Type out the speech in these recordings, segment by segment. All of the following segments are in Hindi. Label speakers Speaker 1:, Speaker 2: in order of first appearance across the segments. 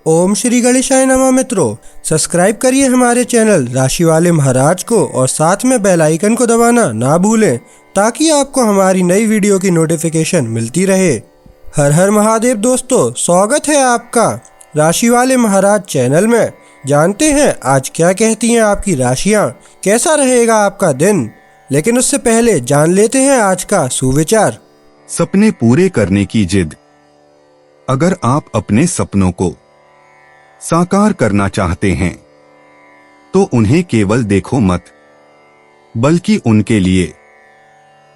Speaker 1: ओम श्री गणेशाय नमः। मित्रों, सब्सक्राइब करिए हमारे चैनल राशि वाले महाराज को और साथ में बेल आइकन को दबाना ना भूलें ताकि आपको हमारी नई वीडियो की नोटिफिकेशन मिलती रहे। हर हर महादेव दोस्तों, स्वागत है आपका राशि वाले महाराज चैनल में। जानते हैं आज क्या कहती हैं आपकी राशियां, कैसा रहेगा आपका दिन। लेकिन उससे पहले जान लेते हैं आज का सुविचार।
Speaker 2: सपने पूरे करने की जिद। अगर आप अपने सपनों को साकार करना चाहते हैं तो उन्हें केवल देखो मत, बल्कि उनके लिए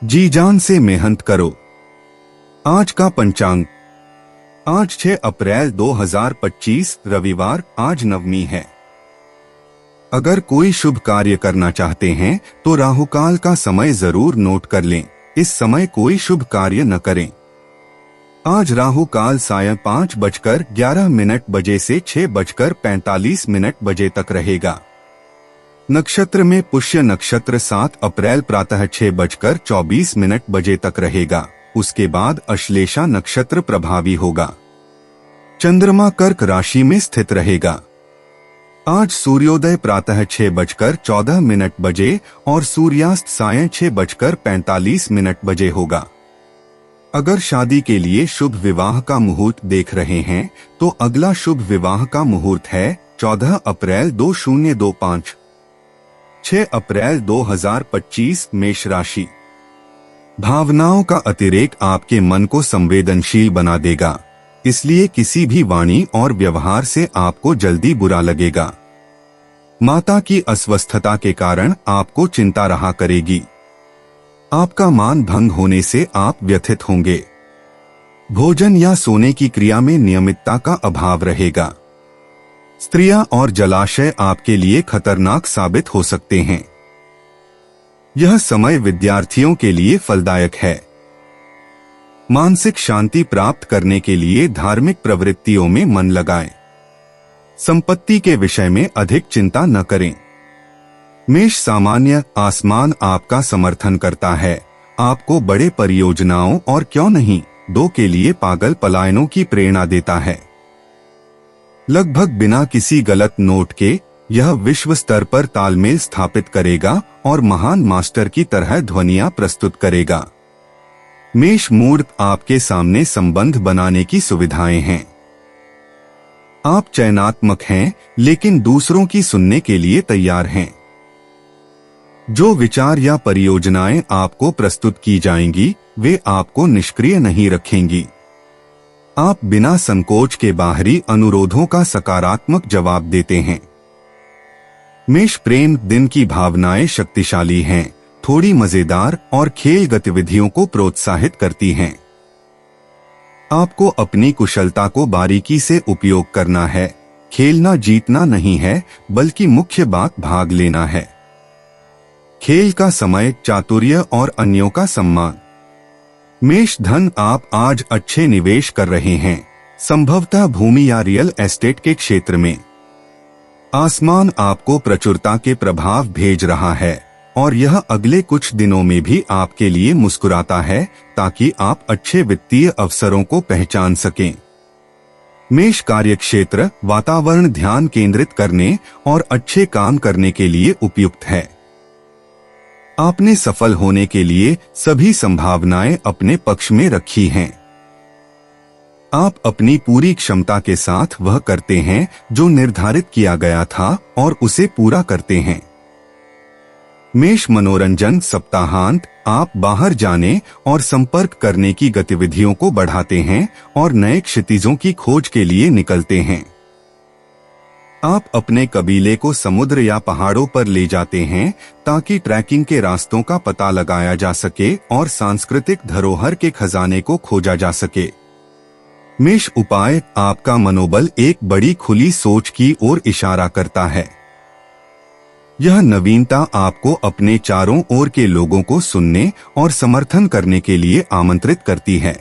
Speaker 2: जी जान से मेहनत करो। आज का पंचांग। आज 6 अप्रैल 2025 रविवार, आज नवमी है। अगर कोई शुभ कार्य करना चाहते हैं तो राहुकाल का समय जरूर नोट कर लें। इस समय कोई शुभ कार्य न करें। आज राहु काल सायं 5:11 से 6:45 बजे तक रहेगा। नक्षत्र में पुष्य नक्षत्र 7 अप्रैल प्रातः 6:24 बजे तक रहेगा। उसके बाद अश्लेषा नक्षत्र प्रभावी होगा। चंद्रमा कर्क राशि में स्थित रहेगा। आज सूर्योदय प्रातः 6:14 बजे और सूर्यास्त सायं 6:45 बजे होगा। अगर शादी के लिए शुभ विवाह का मुहूर्त देख रहे हैं तो अगला शुभ विवाह का मुहूर्त है 14 अप्रैल 2025। 6 अप्रैल 2025 मेष राशि। भावनाओं का अतिरेक आपके मन को संवेदनशील बना देगा, इसलिए किसी भी वाणी और व्यवहार से आपको जल्दी बुरा लगेगा। माता की अस्वस्थता के कारण आपको चिंता रहा करेगी। आपका मान भंग होने से आप व्यथित होंगे। भोजन या सोने की क्रिया में नियमितता का अभाव रहेगा। स्त्रियां और जलाशय आपके लिए खतरनाक साबित हो सकते हैं। यह समय विद्यार्थियों के लिए फलदायक है। मानसिक शांति प्राप्त करने के लिए धार्मिक प्रवृत्तियों में मन लगाएं। संपत्ति के विषय में अधिक चिंता न करें। मेष सामान्य। आसमान आपका समर्थन करता है। आपको बड़े परियोजनाओं और क्यों नहीं दो के लिए पागल पलायनों की प्रेरणा देता है। लगभग बिना किसी गलत नोट के यह विश्व स्तर पर तालमेल स्थापित करेगा और महान मास्टर की तरह ध्वनियां प्रस्तुत करेगा। मेष मूड। आपके सामने संबंध बनाने की सुविधाएं हैं। आप चयनात्मक हैं लेकिन दूसरों की सुनने के लिए तैयार हैं। जो विचार या परियोजनाएं आपको प्रस्तुत की जाएंगी वे आपको निष्क्रिय नहीं रखेंगी। आप बिना संकोच के बाहरी अनुरोधों का सकारात्मक जवाब देते हैं। मेष प्रेम। दिन की भावनाएं शक्तिशाली हैं, थोड़ी मजेदार और खेल गतिविधियों को प्रोत्साहित करती हैं। आपको अपनी कुशलता को बारीकी से उपयोग करना है। खेलना जीतना नहीं है, बल्कि मुख्य बात भाग लेना है। खेल का समय चातुर्य और अन्यों का सम्मान। मेष धन। आप आज अच्छे निवेश कर रहे हैं, संभवतः भूमि या रियल एस्टेट के क्षेत्र में। आसमान आपको प्रचुरता के प्रभाव भेज रहा है और यह अगले कुछ दिनों में भी आपके लिए मुस्कुराता है ताकि आप अच्छे वित्तीय अवसरों को पहचान सकें। मेष कार्यक्षेत्र। वातावरण ध्यान केंद्रित करने और अच्छे काम करने के लिए उपयुक्त है। आपने सफल होने के लिए सभी संभावनाएं अपने पक्ष में रखी हैं। आप अपनी पूरी क्षमता के साथ वह करते हैं जो निर्धारित किया गया था और उसे पूरा करते हैं। मेष मनोरंजन। सप्ताहांत। आप बाहर जाने और संपर्क करने की गतिविधियों को बढ़ाते हैं और नए क्षितिजों की खोज के लिए निकलते हैं। आप अपने कबीले को समुद्र या पहाड़ों पर ले जाते हैं ताकि ट्रैकिंग के रास्तों का पता लगाया जा सके और सांस्कृतिक धरोहर के खजाने को खोजा जा सके। मेष उपाय। आपका मनोबल एक बड़ी खुली सोच की ओर इशारा करता है। यह नवीनता आपको अपने चारों ओर के लोगों को सुनने और समर्थन करने के लिए आमंत्रित करती है।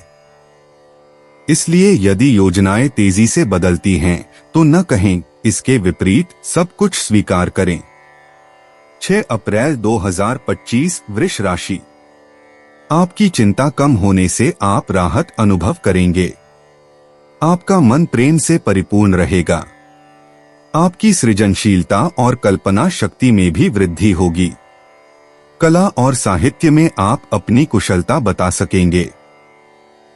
Speaker 2: इसलिए यदि योजनाएं तेजी से बदलती हैं तो न कहें, इसके विपरीत सब कुछ स्वीकार करें। 6 अप्रैल 2025 वृष राशि। आपकी चिंता कम होने से आप राहत अनुभव करेंगे। आपका मन प्रेम से परिपूर्ण रहेगा। आपकी सृजनशीलता और कल्पना शक्ति में भी वृद्धि होगी। कला और साहित्य में आप अपनी कुशलता बता सकेंगे।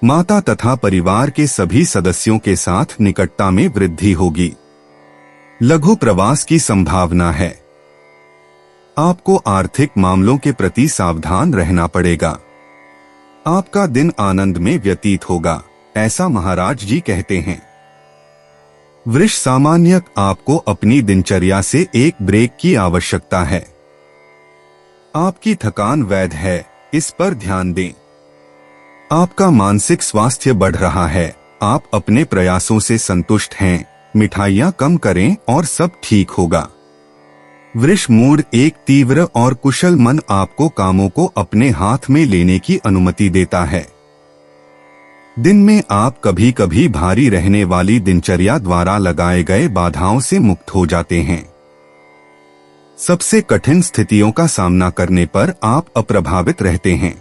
Speaker 2: माता तथा परिवार के सभी सदस्यों के साथ निकटता में वृद्धि होगी। लघु प्रवास की संभावना है। आपको आर्थिक मामलों के प्रति सावधान रहना पड़ेगा। आपका दिन आनंद में व्यतीत होगा, ऐसा महाराज जी कहते हैं। वृष सामान्य आपको अपनी दिनचर्या से एक ब्रेक की आवश्यकता है। आपकी थकान वैध है, इस पर ध्यान दें। आपका मानसिक स्वास्थ्य बढ़ रहा है। आप अपने प्रयासों से संतुष्ट हैं। मिठाइयां कम करें और सब ठीक होगा। वृष मूड एक तीव्र और कुशल मन आपको कामों को अपने हाथ में लेने की अनुमति देता है। दिन में आप कभी कभी भारी रहने वाली दिनचर्या द्वारा लगाए गए बाधाओं से मुक्त हो जाते हैं। सबसे कठिन स्थितियों का सामना करने पर आप अप्रभावित रहते हैं।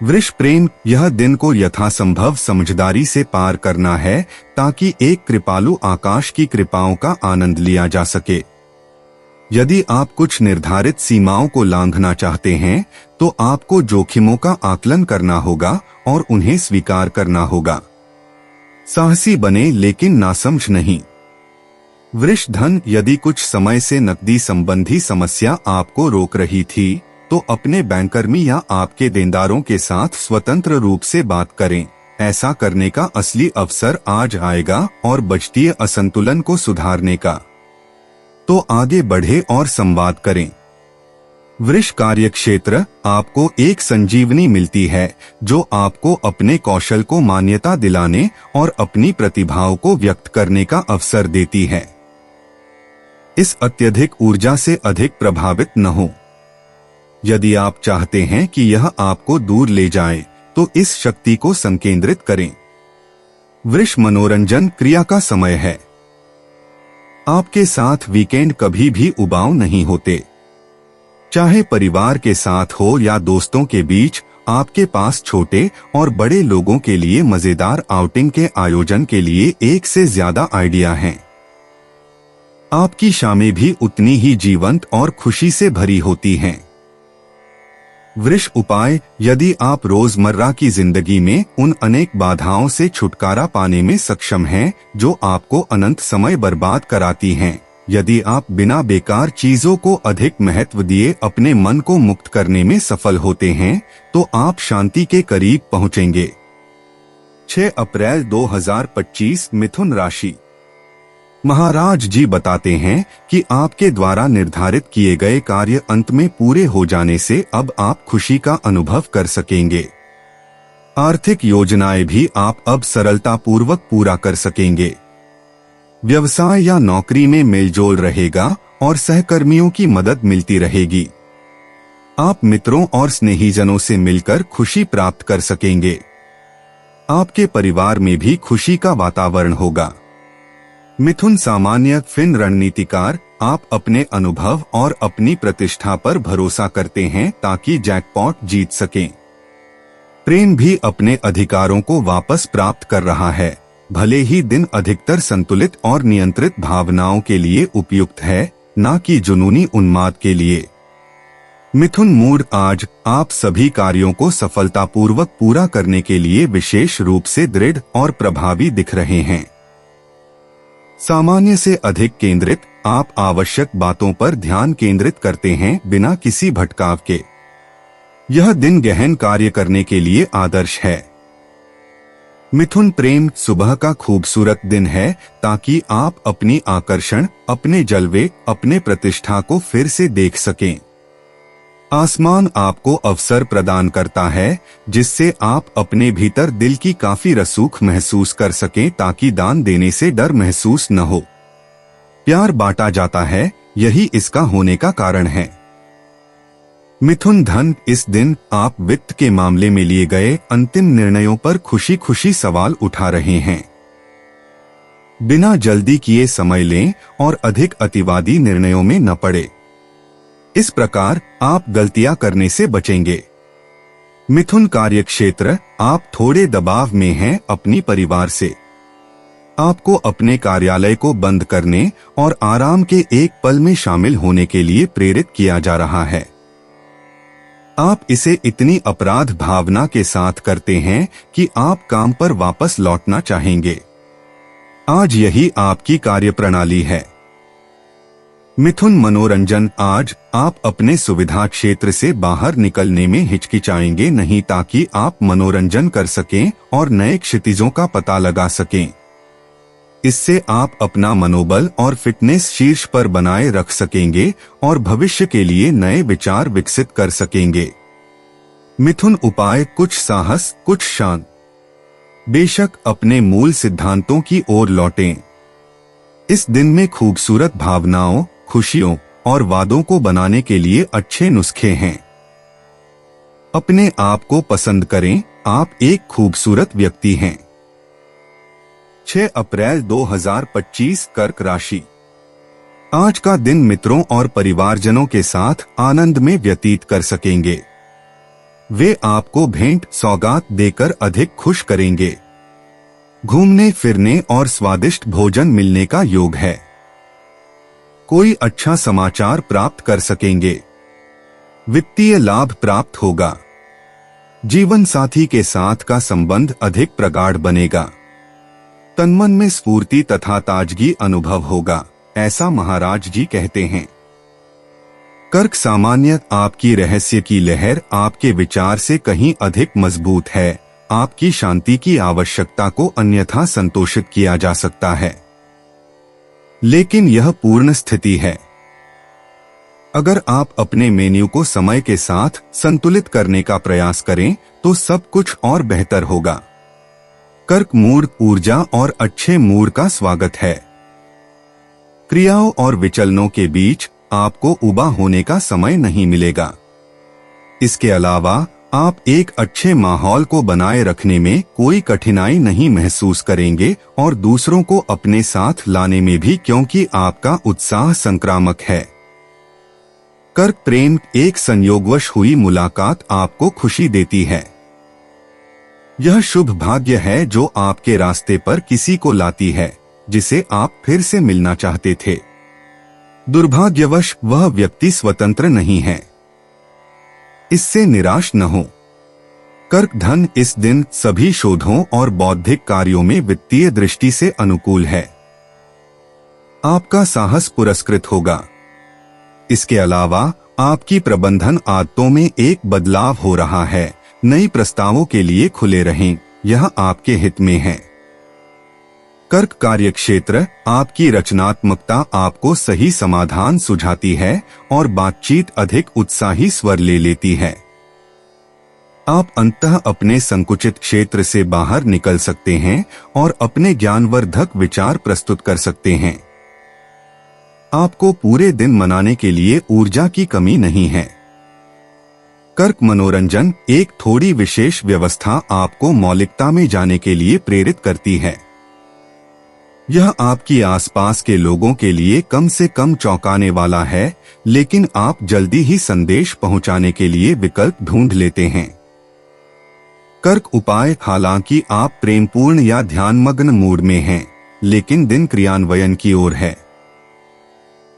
Speaker 2: वृष प्रेम, यह दिन को यथासंभव समझदारी से पार करना है ताकि एक कृपालु आकाश की कृपाओं का आनंद लिया जा सके। यदि आप कुछ निर्धारित सीमाओं को लांघना चाहते हैं तो आपको जोखिमों का आकलन करना होगा और उन्हें स्वीकार करना होगा। साहसी बने लेकिन नासमझ नहीं। वृष धन, यदि कुछ समय से नकदी संबंधी समस्या आपको रोक रही थी तो अपने बैंककर्मी या आपके देनदारों के साथ स्वतंत्र रूप से बात करें। ऐसा करने का असली अवसर आज आएगा और बजटीय असंतुलन को सुधारने का। तो आगे बढ़े और संवाद करें। वृष कार्यक्षेत्र, आपको एक संजीवनी मिलती है जो आपको अपने कौशल को मान्यता दिलाने और अपनी प्रतिभाओं को व्यक्त करने का अवसर देती है। इस अत्यधिक ऊर्जा से अधिक प्रभावित न हो। यदि आप चाहते हैं कि यह आपको दूर ले जाए तो इस शक्ति को संकेंद्रित करें। वृष मनोरंजन क्रिया का समय है। आपके साथ वीकेंड कभी भी उबाऊ नहीं होते। चाहे परिवार के साथ हो या दोस्तों के बीच, आपके पास छोटे और बड़े लोगों के लिए मजेदार आउटिंग के आयोजन के लिए एक से ज्यादा आइडिया हैं। आपकी शामें भी उतनी ही जीवंत और खुशी से भरी होती हैं। वृष उपाय, यदि आप रोजमर्रा की जिंदगी में उन अनेक बाधाओं से छुटकारा पाने में सक्षम हैं जो आपको अनंत समय बर्बाद कराती हैं, यदि आप बिना बेकार चीजों को अधिक महत्व दिए अपने मन को मुक्त करने में सफल होते हैं तो आप शांति के करीब पहुंचेंगे। 6 अप्रैल 2025 मिथुन राशि। महाराज जी बताते हैं कि आपके द्वारा निर्धारित किए गए कार्य अंत में पूरे हो जाने से अब आप खुशी का अनुभव कर सकेंगे। आर्थिक योजनाएं भी आप अब सरलतापूर्वक पूरा कर सकेंगे। व्यवसाय या नौकरी में मेलजोल रहेगा और सहकर्मियों की मदद मिलती रहेगी। आप मित्रों और स्नेहीजनों से मिलकर खुशी प्राप्त कर सकेंगे। आपके परिवार में भी खुशी का वातावरण होगा। मिथुन सामान्य फिन रणनीतिकार, आप अपने अनुभव और अपनी प्रतिष्ठा पर भरोसा करते हैं ताकि जैकपॉट जीत सकें। प्रेम भी अपने अधिकारों को वापस प्राप्त कर रहा है। भले ही दिन अधिकतर संतुलित और नियंत्रित भावनाओं के लिए उपयुक्त है, न कि जुनूनी उन्माद के लिए। मिथुन मूड, आज आप सभी कार्यों को सफलतापूर्वक पूरा करने के लिए विशेष रूप से दृढ़ और प्रभावी दिख रहे हैं। सामान्य से अधिक केंद्रित, आप आवश्यक बातों पर ध्यान केंद्रित करते हैं बिना किसी भटकाव के। यह दिन गहन कार्य करने के लिए आदर्श है। मिथुन प्रेम, सुबह का खूबसूरत दिन है ताकि आप अपनी आकर्षण, अपने जलवे, अपने प्रतिष्ठा को फिर से देख सकें। आसमान आपको अवसर प्रदान करता है जिससे आप अपने भीतर दिल की काफी रसूख महसूस कर सकें ताकि दान देने से डर महसूस न हो। प्यार बांटा जाता है, यही इसका होने का कारण है। मिथुन धन, इस दिन आप वित्त के मामले में लिए गए अंतिम निर्णयों पर खुशी खुशी सवाल उठा रहे हैं। बिना जल्दी किए समय लें और अधिक अतिवादी निर्णयों में न पड़े। इस प्रकार आप गलतियां करने से बचेंगे। मिथुन कार्यक्षेत्र, आप थोड़े दबाव में हैं अपनी परिवार से। आपको अपने कार्यालय को बंद करने और आराम के एक पल में शामिल होने के लिए प्रेरित किया जा रहा है। आप इसे इतनी अपराध भावना के साथ करते हैं कि आप काम पर वापस लौटना चाहेंगे। आज यही आपकी कार्यप्रणाली है। मिथुन मनोरंजन, आज आप अपने सुविधा क्षेत्र से बाहर निकलने में हिचकिचाएंगे नहीं ताकि आप मनोरंजन कर सकें और नए क्षितिजों का पता लगा सकें। इससे आप अपना मनोबल और फिटनेस शीर्ष पर बनाए रख सकेंगे और भविष्य के लिए नए विचार विकसित कर सकेंगे। मिथुन उपाय, कुछ साहस, कुछ शान। बेशक अपने मूल सिद्धांतों की ओर लौटें। इस दिन में खूबसूरत भावनाओं, खुशियों और वादों को बनाने के लिए अच्छे नुस्खे हैं। अपने आप को पसंद करें, आप एक खूबसूरत व्यक्ति हैं। 6 अप्रैल 2025, कर्क राशि। आज का दिन मित्रों और परिवारजनों के साथ आनंद में व्यतीत कर सकेंगे। वे आपको भेंट सौगात देकर अधिक खुश करेंगे। घूमने फिरने और स्वादिष्ट भोजन मिलने का योग है। कोई अच्छा समाचार प्राप्त कर सकेंगे। वित्तीय लाभ प्राप्त होगा। जीवन साथी के साथ का संबंध अधिक प्रगाढ़ बनेगा। तनमन में स्फूर्ति तथा ताजगी अनुभव होगा, ऐसा महाराज जी कहते हैं। कर्क सामान्य, आपकी रहस्य की लहर आपके विचार से कहीं अधिक मजबूत है। आपकी शांति की आवश्यकता को अन्यथा संतोषित किया जा सकता है, लेकिन यह पूर्ण स्थिति है। अगर आप अपने मेन्यू को समय के साथ संतुलित करने का प्रयास करें तो सब कुछ और बेहतर होगा। कर्क मूड, ऊर्जा और अच्छे मूड का स्वागत है। क्रियाओं और विचलनों के बीच आपको उबा होने का समय नहीं मिलेगा। इसके अलावा आप एक अच्छे माहौल को बनाए रखने में कोई कठिनाई नहीं महसूस करेंगे और दूसरों को अपने साथ लाने में भी, क्योंकि आपका उत्साह संक्रामक है। कर्क प्रेम, एक संयोगवश हुई मुलाकात आपको खुशी देती है। यह शुभ भाग्य है जो आपके रास्ते पर किसी को लाती है जिसे आप फिर से मिलना चाहते थे। दुर्भाग्यवश वह व्यक्ति स्वतंत्र नहीं है। इससे निराश न हो। कर्क धन, इस दिन सभी शोधों और बौद्धिक कार्यों में वित्तीय दृष्टि से अनुकूल है। आपका साहस पुरस्कृत होगा। इसके अलावा आपकी प्रबंधन आदतों में एक बदलाव हो रहा है। नई प्रस्तावों के लिए खुले रहें, यह आपके हित में है। कर्क कार्यक्षेत्र, आपकी रचनात्मकता आपको सही समाधान सुझाती है और बातचीत अधिक उत्साही स्वर ले लेती है। आप अंततः अपने संकुचित क्षेत्र से बाहर निकल सकते हैं और अपने ज्ञानवर्धक विचार प्रस्तुत कर सकते हैं। आपको पूरे दिन मनाने के लिए ऊर्जा की कमी नहीं है। कर्क मनोरंजन, एक थोड़ी विशेष व्यवस्था आपको मौलिकता में जाने के लिए प्रेरित करती है। यह आपकी आसपास के लोगों के लिए कम से कम चौंकाने वाला है, लेकिन आप जल्दी ही संदेश पहुंचाने के लिए विकल्प ढूंढ लेते हैं। कर्क उपाय, हालांकि आप प्रेमपूर्ण या ध्यानमग्न मूड में हैं, लेकिन दिन क्रियान्वयन की ओर है।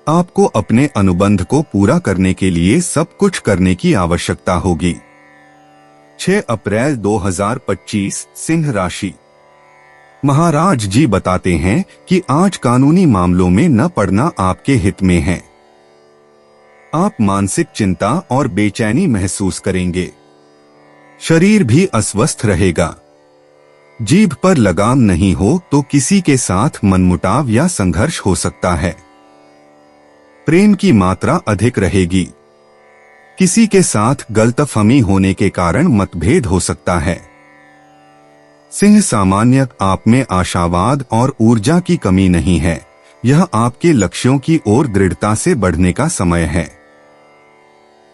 Speaker 2: आपको अपने अनुबंध को पूरा करने के लिए सब कुछ करने की आवश्यकता होगी। 6 अप्रैल 2025, सिंह राशि। महाराज जी बताते हैं कि आज कानूनी मामलों में न पड़ना आपके हित में है। आप मानसिक चिंता और बेचैनी महसूस करेंगे। शरीर भी अस्वस्थ रहेगा। जीभ पर लगाम नहीं हो तो किसी के साथ मनमुटाव या संघर्ष हो सकता है। प्रेम की मात्रा अधिक रहेगी। किसी के साथ गलतफहमी होने के कारण मतभेद हो सकता है। सिंह सामान्य, आप में आशावाद और ऊर्जा की कमी नहीं है। यह आपके लक्ष्यों की ओर दृढ़ता से बढ़ने का समय है।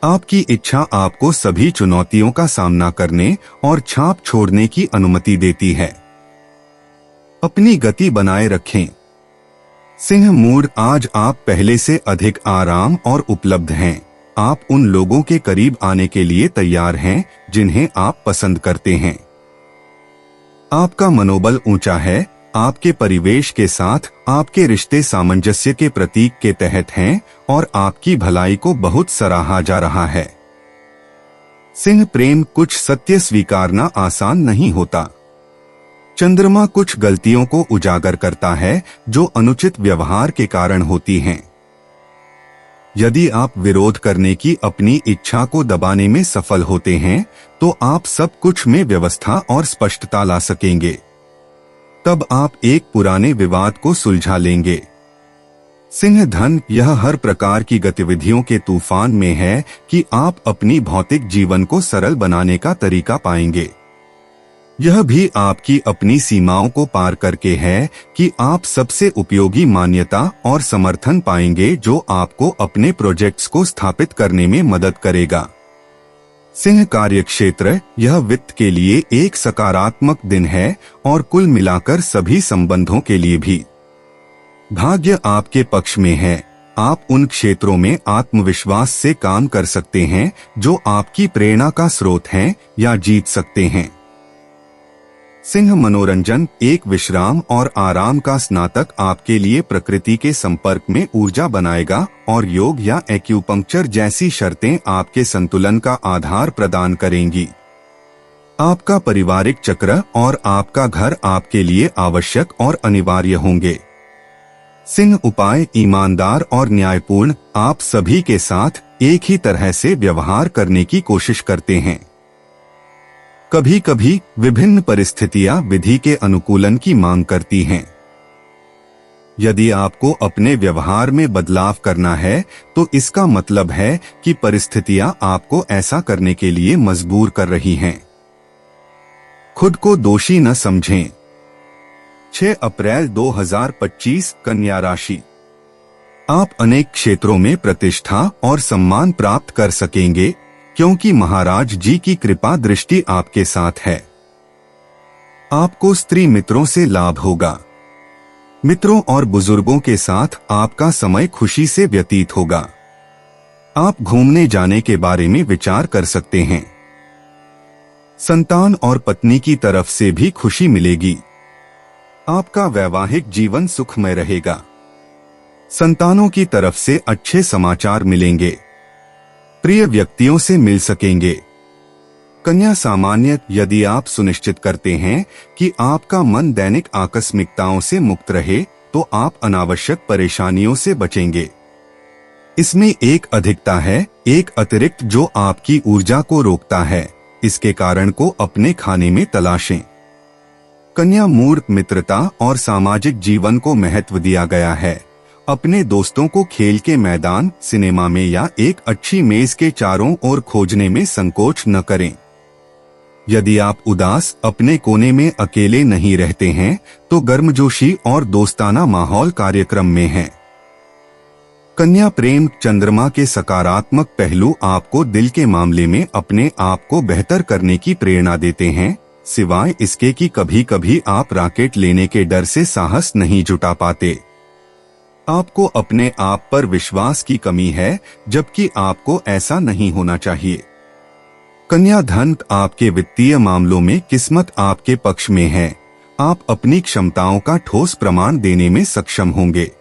Speaker 2: आपकी इच्छा आपको सभी चुनौतियों का सामना करने और छाप छोड़ने की अनुमति देती है। अपनी गति बनाए रखें। सिंह मूड, आज आप पहले से अधिक आराम और उपलब्ध हैं। आप उन लोगों के करीब आने के लिए तैयार हैं जिन्हें आप पसंद करते हैं। आपका मनोबल ऊंचा है, आपके परिवेश के साथ आपके रिश्ते सामंजस्य के प्रतीक के तहत हैं और आपकी भलाई को बहुत सराहा जा रहा है। सिंह प्रेम कुछ सत्य स्वीकारना आसान नहीं होता। चंद्रमा कुछ गलतियों को उजागर करता है जो अनुचित व्यवहार के कारण होती हैं। यदि आप विरोध करने की अपनी इच्छा को दबाने में सफल होते हैं तो आप सब कुछ में व्यवस्था और स्पष्टता ला सकेंगे। तब आप एक पुराने विवाद को सुलझा लेंगे। सिंह धन यह हर प्रकार की गतिविधियों के तूफान में है कि आप अपनी भौतिक जीवन को सरल बनाने का तरीका पाएंगे। यह भी आपकी अपनी सीमाओं को पार करके है कि आप सबसे उपयोगी मान्यता और समर्थन पाएंगे जो आपको अपने प्रोजेक्ट्स को स्थापित करने में मदद करेगा। सिंह कार्यक्षेत्र यह वित्त के लिए एक सकारात्मक दिन है और कुल मिलाकर सभी संबंधों के लिए भी। भाग्य आपके पक्ष में है। आप उन क्षेत्रों में आत्मविश्वास से काम कर सकते हैं जो आपकी प्रेरणा का स्रोत हैं या जीत सकते हैं। सिंह मनोरंजन एक विश्राम और आराम का स्नातक आपके लिए प्रकृति के संपर्क में ऊर्जा बनाएगा और योग या एक्यूपंक्चर जैसी शर्तें आपके संतुलन का आधार प्रदान करेंगी। आपका पारिवारिक चक्र और आपका घर आपके लिए आवश्यक और अनिवार्य होंगे। सिंह उपाय ईमानदार और न्यायपूर्ण, आप सभी के साथ एक ही तरह से व्यवहार करने की कोशिश करते हैं। कभी कभी विभिन्न परिस्थितियां विधि के अनुकूलन की मांग करती हैं। यदि आपको अपने व्यवहार में बदलाव करना है तो इसका मतलब है कि परिस्थितियां आपको ऐसा करने के लिए मजबूर कर रही हैं। खुद को दोषी न समझें। 6 अप्रैल 2025 कन्या राशि। आप अनेक क्षेत्रों में प्रतिष्ठा और सम्मान प्राप्त कर सकेंगे क्योंकि महाराज जी की कृपा दृष्टि आपके साथ है। आपको स्त्री मित्रों से लाभ होगा। मित्रों और बुजुर्गों के साथ आपका समय खुशी से व्यतीत होगा। आप घूमने जाने के बारे में विचार कर सकते हैं। संतान और पत्नी की तरफ से भी खुशी मिलेगी। आपका वैवाहिक जीवन सुखमय रहेगा। संतानों की तरफ से अच्छे समाचार मिलेंगे। प्रिय व्यक्तियों से मिल सकेंगे। कन्या सामान्य, यदि आप सुनिश्चित करते हैं कि आपका मन दैनिक आकस्मिकताओं से मुक्त रहे तो आप अनावश्यक परेशानियों से बचेंगे। इसमें एक अधिकता है, एक अतिरिक्त जो आपकी ऊर्जा को रोकता है। इसके कारण को अपने खाने में तलाशें। कन्या मूर्ख, मित्रता और सामाजिक जीवन को महत्व दिया गया है। अपने दोस्तों को खेल के मैदान, सिनेमा में या एक अच्छी मेज के चारों ओर खोजने में संकोच न करें। यदि आप उदास अपने कोने में अकेले नहीं रहते हैं तो गर्मजोशी और दोस्ताना माहौल कार्यक्रम में है। कन्या प्रेम, चंद्रमा के सकारात्मक पहलू आपको दिल के मामले में अपने आप को बेहतर करने की प्रेरणा देते हैं, सिवाय इसके कि कभी कभी आप रॉकेट लेने के डर से साहस नहीं जुटा पाते। आपको अपने आप पर विश्वास की कमी है, जबकि आपको ऐसा नहीं होना चाहिए। कन्या धन, आपके वित्तीय मामलों में किस्मत आपके पक्ष में है। आप अपनी क्षमताओं का ठोस प्रमाण देने में सक्षम होंगे।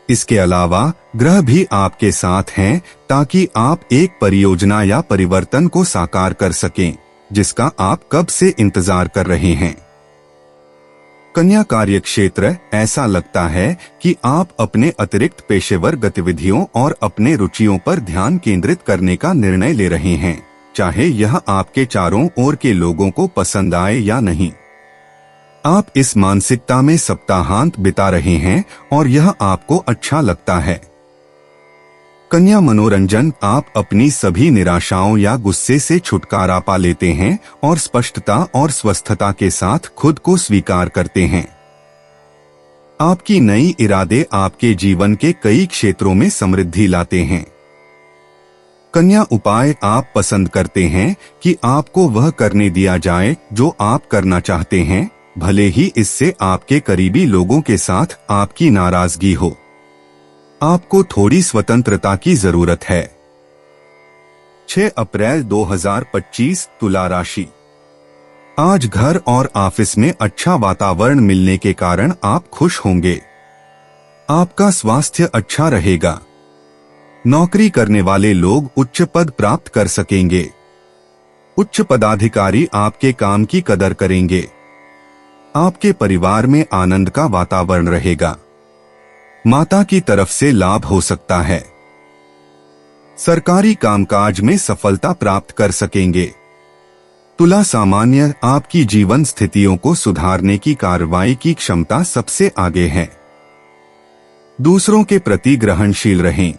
Speaker 2: इसके अलावा ग्रह भी आपके साथ हैं ताकि आप एक परियोजना या परिवर्तन को साकार कर सकें जिसका आप कब से इंतजार कर रहे हैं। कन्या कार्यक्षेत्र, ऐसा लगता है कि आप अपने अतिरिक्त पेशेवर गतिविधियों और अपने रुचियों पर ध्यान केंद्रित करने का निर्णय ले रहे हैं, चाहे यह आपके चारों ओर के लोगों को पसंद आए या नहीं। आप इस मानसिकता में सप्ताहांत बिता रहे हैं और यह आपको अच्छा लगता है। कन्या मनोरंजन, आप अपनी सभी निराशाओं या गुस्से से छुटकारा पा लेते हैं और स्पष्टता और स्वस्थता के साथ खुद को स्वीकार करते हैं। आपकी नई इरादे आपके जीवन के कई क्षेत्रों में समृद्धि लाते हैं। कन्या उपाय, आप पसंद करते हैं कि आपको वह करने दिया जाए जो आप करना चाहते हैं, भले ही इससे आपके करीबी लोगों के साथ आपकी नाराजगी हो। आपको थोड़ी स्वतंत्रता की जरूरत है। 6 अप्रैल 2025 तुला राशि। आज घर और ऑफिस में अच्छा वातावरण मिलने के कारण आप खुश होंगे। आपका स्वास्थ्य अच्छा रहेगा। नौकरी करने वाले लोग उच्च पद प्राप्त कर सकेंगे। उच्च पदाधिकारी आपके काम की कदर करेंगे। आपके परिवार में आनंद का वातावरण रहेगा। माता की तरफ से लाभ हो सकता है। सरकारी कामकाज में सफलता प्राप्त कर सकेंगे। तुला सामान्य आपकी जीवन स्थितियों को सुधारने की कार्रवाई की क्षमता सबसे आगे है। दूसरों के प्रति ग्रहणशील रहें।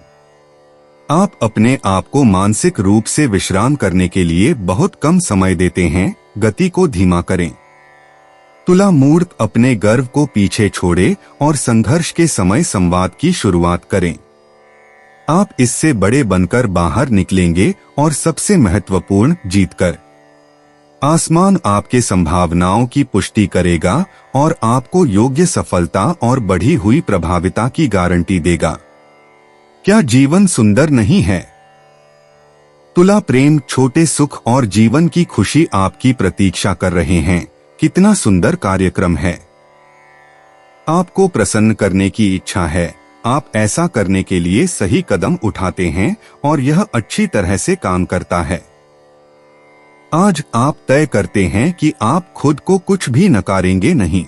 Speaker 2: आप अपने आप को मानसिक रूप से विश्राम करने के लिए बहुत कम समय देते हैं। गति को धीमा करें। तुला मूर्त अपने गर्व को पीछे छोड़े और संघर्ष के समय संवाद की शुरुआत करें। आप इससे बड़े बनकर बाहर निकलेंगे और सबसे महत्वपूर्ण जीतकर। आसमान आपके संभावनाओं की पुष्टि करेगा और आपको योग्य सफलता और बढ़ी हुई प्रभाविता की गारंटी देगा। क्या जीवन सुंदर नहीं है? तुला प्रेम, छोटे सुख और जीवन की खुशी आपकी प्रतीक्षा कर रहे हैं। कितना सुंदर कार्यक्रम है। आपको प्रसन्न करने की इच्छा है। आप ऐसा करने के लिए सही कदम उठाते हैं और यह अच्छी तरह से काम करता है। आज आप तय करते हैं कि आप खुद को कुछ भी नकारेंगे नहीं।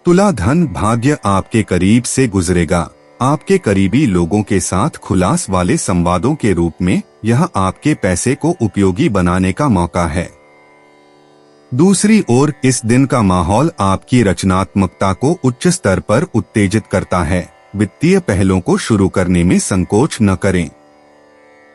Speaker 2: तुला धन भाग्य आपके करीब से गुजरेगा। आपके करीबी लोगों के साथ खुलास वाले संवादों के रूप में यह आपके पैसे को उपयोगी बनाने का मौका है। दूसरी ओर इस दिन का माहौल आपकी रचनात्मकता को उच्च स्तर पर उत्तेजित करता है। वित्तीय पहलों को शुरू करने में संकोच न करें।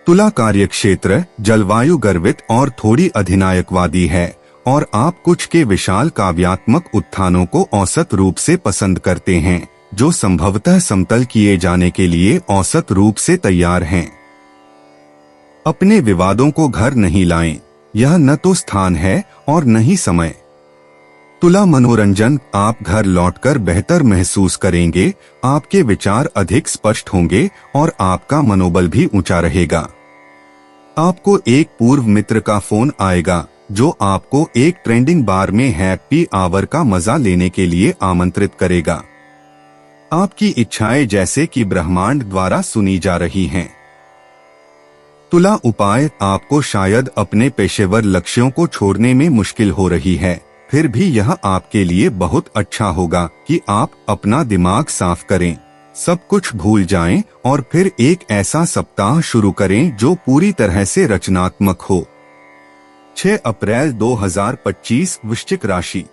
Speaker 2: तुला कार्यक्षेत्र जलवायु गर्वित और थोड़ी अधिनायकवादी है और आप कुछ के विशाल काव्यात्मक उत्थानों को औसत रूप से पसंद करते हैं, जो संभवतः समतल किए जाने के लिए औसत रूप से तैयार हैं। अपने विवादों को घर नहीं लाएं। यह न तो स्थान है और न ही समय। तुला मनोरंजन आप घर लौटकर बेहतर महसूस करेंगे। आपके विचार अधिक स्पष्ट होंगे और आपका मनोबल भी ऊंचा रहेगा। आपको एक पूर्व मित्र का फोन आएगा जो आपको एक ट्रेंडिंग बार में हैप्पी आवर का मजा लेने के लिए आमंत्रित करेगा। आपकी इच्छाएं जैसे कि ब्रह्मांड द्वारा सुनी जा रही हैं। तुला उपाय आपको शायद अपने पेशेवर लक्ष्यों को छोड़ने में मुश्किल हो रही है, फिर भी यह आपके लिए बहुत अच्छा होगा कि आप अपना दिमाग साफ करें, सब कुछ भूल जाएं और फिर एक ऐसा सप्ताह शुरू करें जो पूरी तरह से रचनात्मक हो। 6 अप्रैल 2025 वृश्चिक राशि।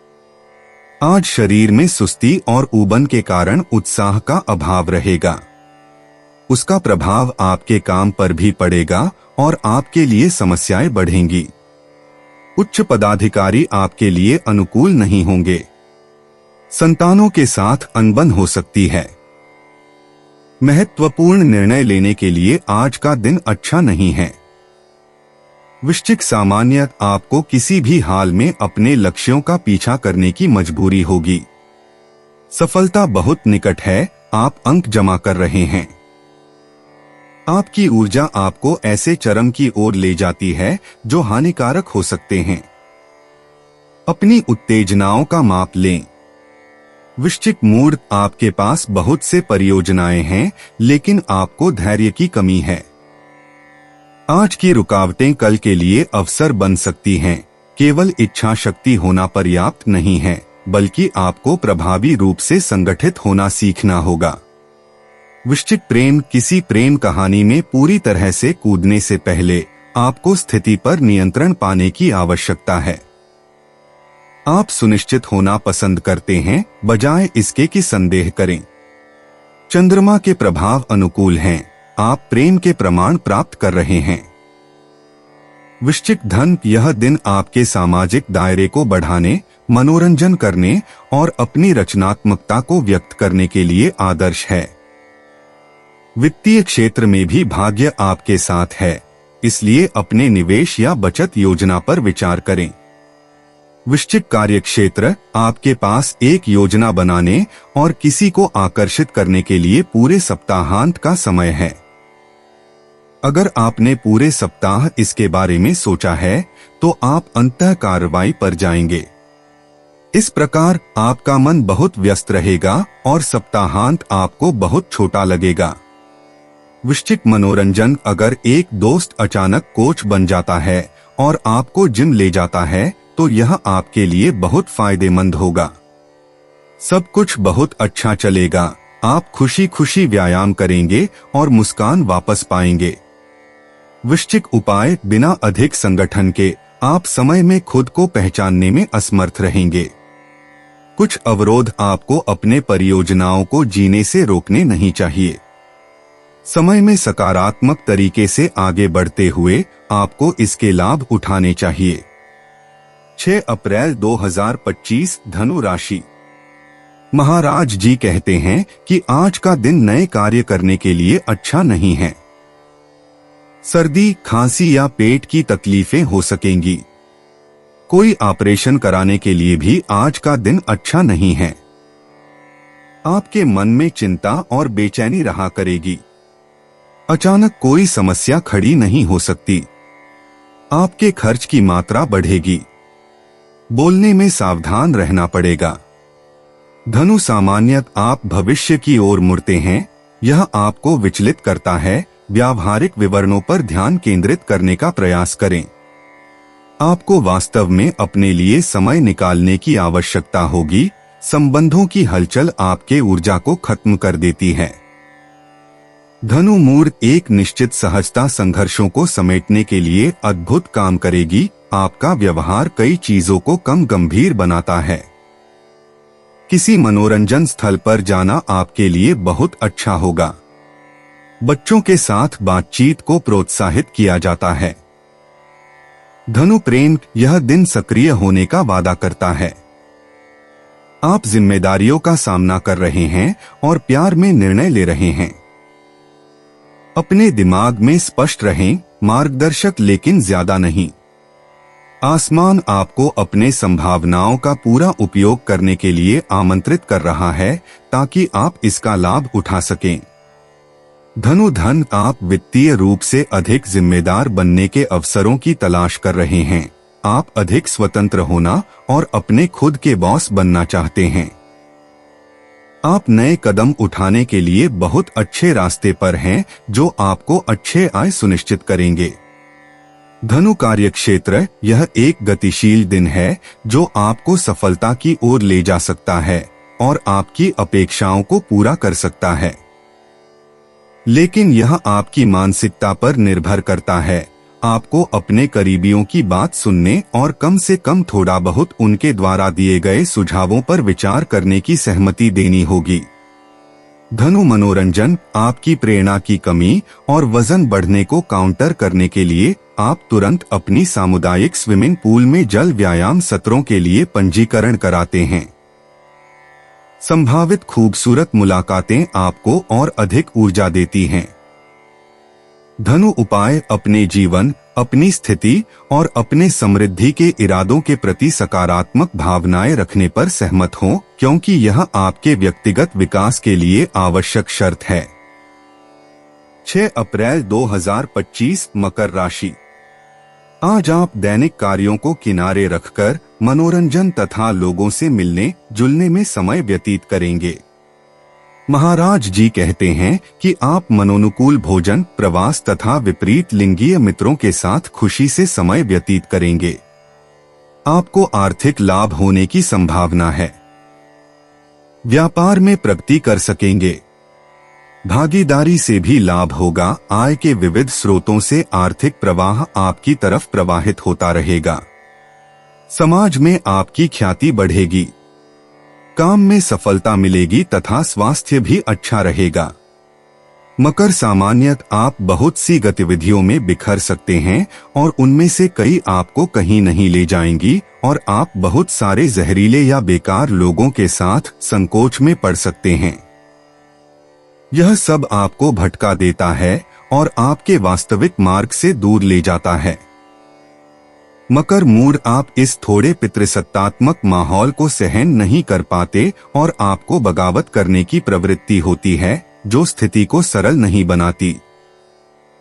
Speaker 2: आज शरीर में सुस्ती और ऊबन के कारण उत्साह का अभाव रहेगा। उसका प्रभाव आपके काम पर भी पड़ेगा और आपके लिए समस्याएं बढ़ेंगी। उच्च पदाधिकारी आपके लिए अनुकूल नहीं होंगे। संतानों के साथ अनबन हो सकती है। महत्वपूर्ण निर्णय लेने के लिए आज का दिन अच्छा नहीं है। वृश्चिक सामान्य आपको किसी भी हाल में अपने लक्ष्यों का पीछा करने की मजबूरी होगी। सफलता बहुत निकट है। आप अंक जमा कर रहे हैं। आपकी ऊर्जा आपको ऐसे चरम की ओर ले जाती है जो हानिकारक हो सकते हैं। अपनी उत्तेजनाओं का माप लें। वृश्चिक मूड आपके पास बहुत से परियोजनाएं हैं, लेकिन आपको धैर्य की कमी है। आज की रुकावटें कल के लिए अवसर बन सकती हैं। केवल इच्छा शक्ति होना पर्याप्त नहीं है, बल्कि आपको प्रभावी रूप से संगठित होना सीखना होगा। वृश्चिक प्रेम किसी प्रेम कहानी में पूरी तरह से कूदने से पहले आपको स्थिति पर नियंत्रण पाने की आवश्यकता है। आप सुनिश्चित होना पसंद करते हैं बजाय इसके कि संदेह करें। चंद्रमा के प्रभाव अनुकूल हैं। आप प्रेम के प्रमाण प्राप्त कर रहे हैं। वृश्चिक धन यह दिन आपके सामाजिक दायरे को बढ़ाने, मनोरंजन करने और अपनी रचनात्मकता को व्यक्त करने के लिए आदर्श है। वित्तीय क्षेत्र में भी भाग्य आपके साथ है, इसलिए अपने निवेश या बचत योजना पर विचार करें। वृश्चिक कार्यक्षेत्र आपके पास एक योजना बनाने और किसी को आकर्षित करने के लिए पूरे सप्ताहांत का समय है। अगर आपने पूरे सप्ताह इसके बारे में सोचा है तो आप अंतः कार्रवाई पर जाएंगे। इस प्रकार आपका मन बहुत व्यस्त रहेगा और सप्ताहांत आपको बहुत छोटा लगेगा। वृश्चिक मनोरंजन, अगर एक दोस्त अचानक कोच बन जाता है और आपको जिम ले जाता है तो यह आपके लिए बहुत फायदेमंद होगा। सब कुछ बहुत अच्छा चलेगा। आप खुशी खुशी व्यायाम करेंगे और मुस्कान वापस पाएंगे। वृश्चिक उपाय, बिना अधिक संगठन के आप समय में खुद को पहचानने में असमर्थ रहेंगे। कुछ अवरोध आपको अपने परियोजनाओं को जीने से रोकने नहीं चाहिए। समय में सकारात्मक तरीके से आगे बढ़ते हुए आपको इसके लाभ उठाने चाहिए। 6 अप्रैल 2025 धनु राशि। महाराज जी कहते हैं कि आज का दिन नए कार्य करने के लिए अच्छा नहीं है। सर्दी, खांसी या पेट की तकलीफें हो सकेंगी। कोई ऑपरेशन कराने के लिए भी आज का दिन अच्छा नहीं है। आपके मन में चिंता और बेचैनी रहा करेगी। अचानक कोई समस्या खड़ी नहीं हो सकती। आपके खर्च की मात्रा बढ़ेगी। बोलने में सावधान रहना पड़ेगा। धनु, सामान्यतः आप भविष्य की ओर मुड़ते हैं। यह आपको विचलित करता है। व्यावहारिक विवरणों पर ध्यान केंद्रित करने का प्रयास करें। आपको वास्तव में अपने लिए समय निकालने की आवश्यकता होगी। संबंधों की हलचल आपके ऊर्जा को खत्म कर देती है। धनु, मूड एक निश्चित सहजता संघर्षों को समेटने के लिए अद्भुत काम करेगी। आपका व्यवहार कई चीजों को कम गंभीर बनाता है। किसी मनोरंजन स्थल पर जाना आपके लिए बहुत अच्छा होगा। बच्चों के साथ बातचीत को प्रोत्साहित किया जाता है। धनु, प्रेम, यह दिन सक्रिय होने का वादा करता है। आप जिम्मेदारियों का सामना कर रहे हैं और प्यार में निर्णय ले रहे हैं। अपने दिमाग में स्पष्ट रहें, मार्गदर्शक लेकिन ज्यादा नहीं। आसमान आपको अपने संभावनाओं का पूरा उपयोग करने के लिए आमंत्रित कर रहा है ताकि आप इसका लाभ उठा सकें। धनु, धन, आप वित्तीय रूप से अधिक जिम्मेदार बनने के अवसरों की तलाश कर रहे हैं। आप अधिक स्वतंत्र होना और अपने खुद के बॉस बनना चाहते हैं। आप नए कदम उठाने के लिए बहुत अच्छे रास्ते पर हैं जो आपको अच्छे आय सुनिश्चित करेंगे। धनु, कार्यक्षेत्र, यह एक गतिशील दिन है जो आपको सफलता की ओर ले जा सकता है और आपकी अपेक्षाओं को पूरा कर सकता है। लेकिन यह आपकी मानसिकता पर निर्भर करता है। आपको अपने करीबियों की बात सुनने और कम से कम थोड़ा बहुत उनके द्वारा दिए गए सुझावों पर विचार करने की सहमति देनी होगी। धनु, मनोरंजन, आपकी प्रेरणा की कमी और वजन बढ़ने को काउंटर करने के लिए आप तुरंत अपनी सामुदायिक स्विमिंग पूल में जल व्यायाम सत्रों के लिए पंजीकरण कराते हैं। संभावित खूबसूरत मुलाकातें आपको और अधिक ऊर्जा देती हैं। धनु, उपाय, अपने जीवन, अपनी स्थिति और अपने समृद्धि के इरादों के प्रति सकारात्मक भावनाएं रखने पर सहमत हों, क्योंकि यह आपके व्यक्तिगत विकास के लिए आवश्यक शर्त है। 6 अप्रैल 2025 मकर राशि। आज आप दैनिक कार्यों को किनारे रखकर मनोरंजन तथा लोगों से मिलने जुलने में समय व्यतीत करेंगे। महाराज जी कहते हैं कि आप मनोनुकूल भोजन, प्रवास तथा विपरीत लिंगीय मित्रों के साथ खुशी से समय व्यतीत करेंगे। आपको आर्थिक लाभ होने की संभावना है। व्यापार में प्रगति कर सकेंगे। भागीदारी से भी लाभ होगा। आय के विविध स्रोतों से आर्थिक प्रवाह आपकी तरफ प्रवाहित होता रहेगा। समाज में आपकी ख्याति बढ़ेगी। काम में सफलता मिलेगी तथा स्वास्थ्य भी अच्छा रहेगा। मकर, सामान्यतः आप बहुत सी गतिविधियों में बिखर सकते हैं और उनमें से कई आपको कहीं नहीं ले जाएंगी और आप बहुत सारे जहरीले या बेकार लोगों के साथ संकोच में पड़ सकते हैं। यह सब आपको भटका देता है और आपके वास्तविक मार्ग से दूर ले जाता है। मकर, मूड, आप इस थोड़े पितृसत्तात्मक माहौल को सहन नहीं कर पाते और आपको बगावत करने की प्रवृत्ति होती है जो स्थिति को सरल नहीं बनाती।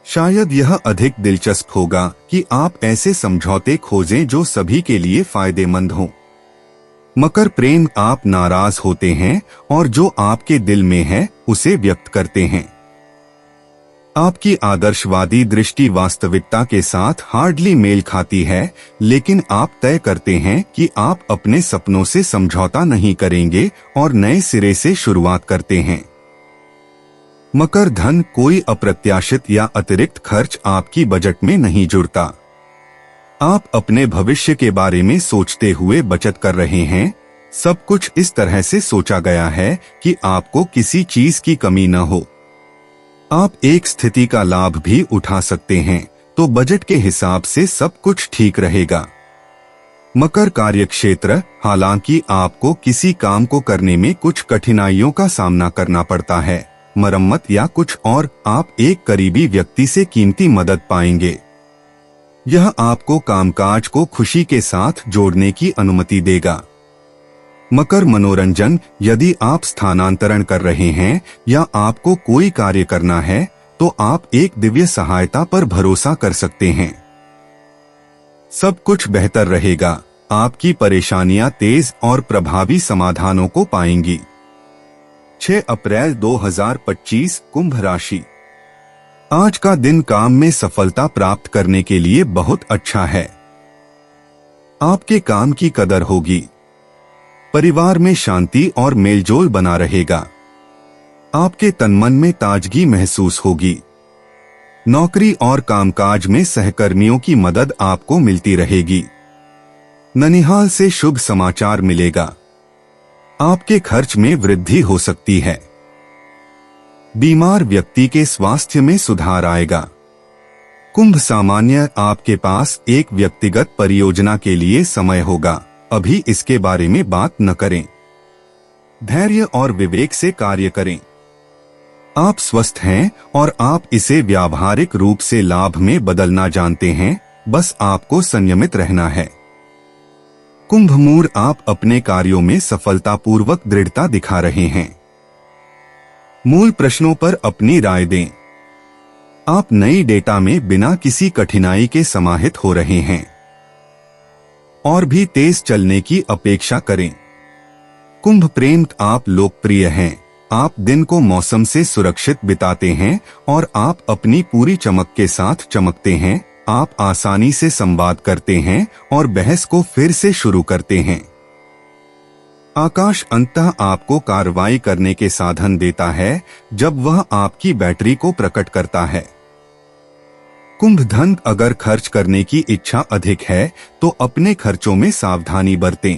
Speaker 2: शायद यह अधिक दिलचस्प होगा कि आप ऐसे समझौते खोजें जो सभी के लिए फायदेमंद हों। मकर प्रेम, आप नाराज होते हैं और जो आपके दिल में है उसे व्यक्त करते हैं। आपकी आदर्शवादी दृष्टि वास्तविकता के साथ हार्डली मेल खाती है, लेकिन आप तय करते हैं कि आप अपने सपनों से समझौता नहीं करेंगे और नए सिरे से शुरुआत करते हैं। मकर धन, कोई अप्रत्याशित या अतिरिक्त खर्च आपकी बजट में नहीं जुड़ता। आप अपने भविष्य के बारे में सोचते हुए बचत कर रहे हैं। सब कुछ इस तरह से सोचा गया है कि आपको किसी चीज की कमी न हो। आप एक स्थिति का लाभ भी उठा सकते हैं, तो बजट के हिसाब से सब कुछ ठीक रहेगा। मकर कार्यक्षेत्र, हालांकि आपको किसी काम को करने में कुछ कठिनाइयों का सामना करना पड़ता है, मरम्मत या कुछ और, आप एक करीबी व्यक्ति से कीमती मदद पाएंगे। यह आपको कामकाज को खुशी के साथ जोड़ने की अनुमति देगा। मकर मनोरंजन, यदि आप स्थानांतरण कर रहे हैं या आपको कोई कार्य करना है तो आप एक दिव्य सहायता पर भरोसा कर सकते हैं। सब कुछ बेहतर रहेगा। आपकी परेशानियां तेज और प्रभावी समाधानों को पाएंगी। 6 अप्रैल 2025, कुंभ राशि। आज का दिन काम में सफलता प्राप्त करने के लिए बहुत अच्छा है। आपके काम की कदर होगी। परिवार में शांति और मेलजोल बना रहेगा। आपके तनमन में ताजगी महसूस होगी। नौकरी और कामकाज में सहकर्मियों की मदद आपको मिलती रहेगी। ननिहाल से शुभ समाचार मिलेगा। आपके खर्च में वृद्धि हो सकती है। बीमार व्यक्ति के स्वास्थ्य में सुधार आएगा। कुंभ सामान्य, आपके पास एक व्यक्तिगत परियोजना के लिए समय होगा। अभी इसके बारे में बात न करें। धैर्य और विवेक से कार्य करें। आप स्वस्थ हैं और आप इसे व्यावहारिक रूप से लाभ में बदलना जानते हैं, बस आपको संयमित रहना है। कुंभ मूर, आप अपने कार्यों में सफलतापूर्वक दृढ़ता दिखा रहे हैं। मूल प्रश्नों पर अपनी राय दें। आप नई डेटा में बिना किसी कठिनाई के समाहित हो रहे हैं। और भी तेज चलने की अपेक्षा करें। कुंभ प्रेम, आप लोकप्रिय हैं। आप दिन को मौसम से सुरक्षित बिताते हैं और आप अपनी पूरी चमक के साथ चमकते हैं। आप आसानी से संवाद करते हैं और बहस को फिर से शुरू करते हैं। आकाश अंततः आपको कार्रवाई करने के साधन देता है जब वह आपकी बैटरी को प्रकट करता है। कुंभ धन, अगर खर्च करने की इच्छा अधिक है तो अपने खर्चों में सावधानी बरतें।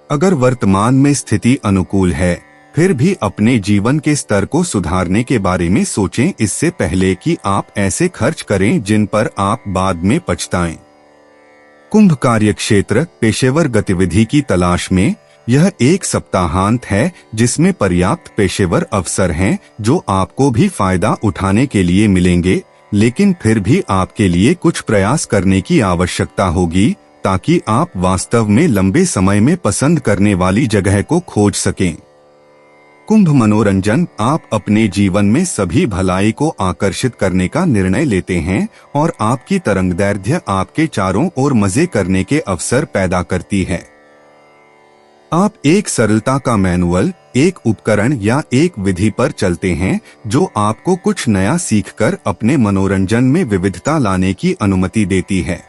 Speaker 2: अगर वर्तमान में स्थिति अनुकूल है, फिर भी अपने जीवन के स्तर को सुधारने के बारे में सोचें, इससे पहले कि आप ऐसे खर्च करें जिन पर आप बाद में पछताएं। कुंभ कार्यक्षेत्र, पेशेवर गतिविधि की तलाश में, यह एक सप्ताहांत है जिसमें पर्याप्त पेशेवर अवसर हैं जो आपको भी फायदा उठाने के लिए मिलेंगे, लेकिन फिर भी आपके लिए कुछ प्रयास करने की आवश्यकता होगी ताकि आप वास्तव में लंबे समय में पसंद करने वाली जगह को खोज सकें। कुंभ मनोरंजन, आप अपने जीवन में सभी भलाई को आकर्षित करने का निर्णय लेते हैं और आपकी तरंगदैर्ध्य आपके चारों ओर मजे करने के अवसर पैदा करती है। आप एक सरलता का मैनुअल, एक उपकरण या एक विधि पर चलते हैं जो आपको कुछ नया सीखकर अपने मनोरंजन में विविधता लाने की अनुमति देती है।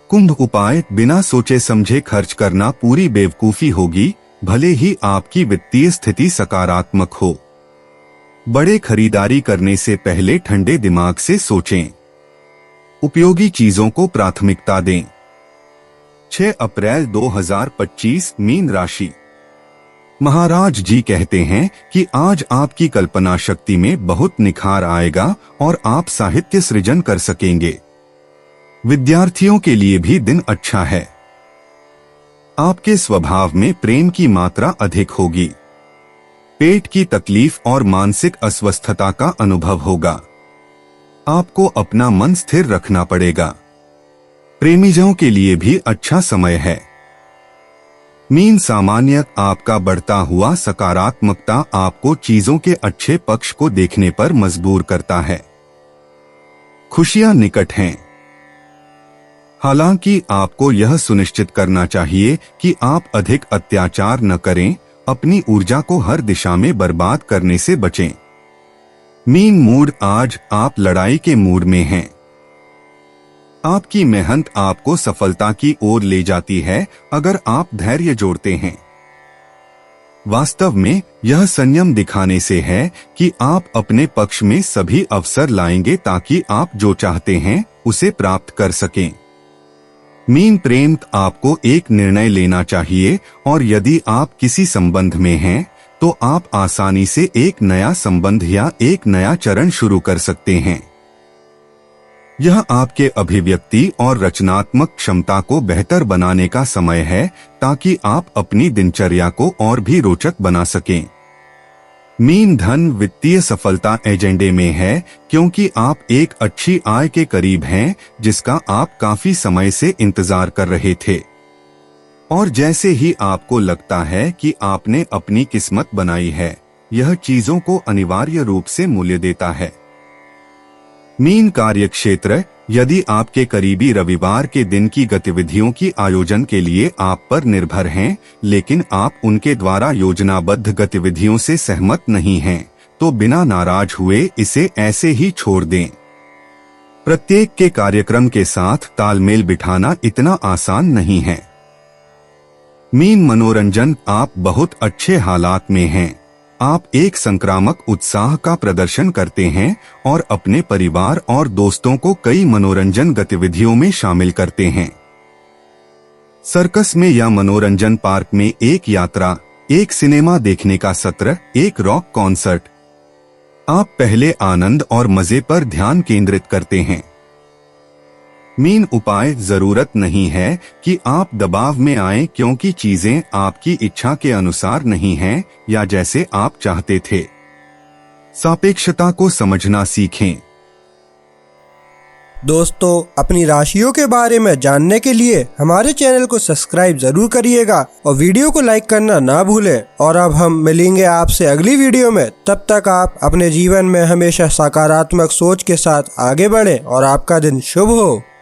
Speaker 2: कुंभ उपाय, बिना सोचे समझे खर्च करना पूरी बेवकूफी होगी, भले ही आपकी वित्तीय स्थिति सकारात्मक हो। बड़े खरीदारी करने से पहले ठंडे दिमाग से सोचें। उपयोगी चीजों को प्राथमिकता दें। 6 अप्रैल 2025, मीन राशि। महाराज जी कहते हैं कि आज आपकी कल्पना शक्ति में बहुत निखार आएगा और आप साहित्य सृजन कर सकेंगे। विद्यार्थियों के लिए भी दिन अच्छा है। आपके स्वभाव में प्रेम की मात्रा अधिक होगी। पेट की तकलीफ और मानसिक अस्वस्थता का अनुभव होगा। आपको अपना मन स्थिर रखना पड़ेगा। प्रेमीजनों के लिए भी अच्छा समय है। मीन सामान्य, आपका बढ़ता हुआ सकारात्मकता आपको चीजों के अच्छे पक्ष को देखने पर मजबूर करता है। खुशियां निकट हैं। हालांकि आपको यह सुनिश्चित करना चाहिए कि आप अधिक अत्याचार न करें, अपनी ऊर्जा को हर दिशा में बर्बाद करने से बचें। मीन मूड, आज आप लड़ाई के मूड में हैं। आपकी मेहनत आपको सफलता की ओर ले जाती है अगर आप धैर्य जोड़ते हैं। वास्तव में यह संयम दिखाने से है कि आप अपने पक्ष में सभी अवसर लाएंगे ताकि आप जो चाहते हैं उसे प्राप्त कर सकें। मीन प्रेम, आपको एक निर्णय लेना चाहिए और यदि आप किसी संबंध में हैं तो आप आसानी से एक नया संबंध या एक नया चरण शुरू कर सकते हैं। यह आपके अभिव्यक्ति और रचनात्मक क्षमता को बेहतर बनाने का समय है ताकि आप अपनी दिनचर्या को और भी रोचक बना सकें। मीन धन, वित्तीय सफलता एजेंडे में है क्योंकि आप एक अच्छी आय के करीब हैं जिसका आप काफी समय से इंतजार कर रहे थे। और जैसे ही आपको लगता है कि आपने अपनी किस्मत बनाई है, यह चीजों को अनिवार्य रूप से मूल्य देता है। मीन कार्यक्षेत्र, यदि आपके करीबी रविवार के दिन की गतिविधियों की आयोजन के लिए आप पर निर्भर हैं, लेकिन आप उनके द्वारा योजनाबद्ध गतिविधियों से सहमत नहीं हैं, तो बिना नाराज हुए इसे ऐसे ही छोड़ दें। प्रत्येक के कार्यक्रम के साथ तालमेल बिठाना इतना आसान नहीं है। मीन मनोरंजन, आप बहुत अच्छे हालात में हैं। आप एक संक्रामक उत्साह का प्रदर्शन करते हैं और अपने परिवार और दोस्तों को कई मनोरंजन गतिविधियों में शामिल करते हैं। सर्कस में या मनोरंजन पार्क में एक यात्रा, एक सिनेमा देखने का सत्र, एक रॉक कॉन्सर्ट। आप पहले आनंद और मजे पर ध्यान केंद्रित करते हैं। मीन उपाय, जरूरत नहीं है कि आप दबाव में आएं क्योंकि चीजें आपकी इच्छा के अनुसार नहीं हैं या जैसे आप चाहते थे। सापेक्षता को समझना सीखें।
Speaker 1: दोस्तों, अपनी राशियों के बारे में जानने के लिए हमारे चैनल को सब्सक्राइब जरूर करिएगा और वीडियो को लाइक करना ना भूलें। और अब हम मिलेंगे आपसे अगली वीडियो में। तब तक आप अपने जीवन में हमेशा सकारात्मक सोच के साथ आगे बढ़ें और आपका दिन शुभ हो।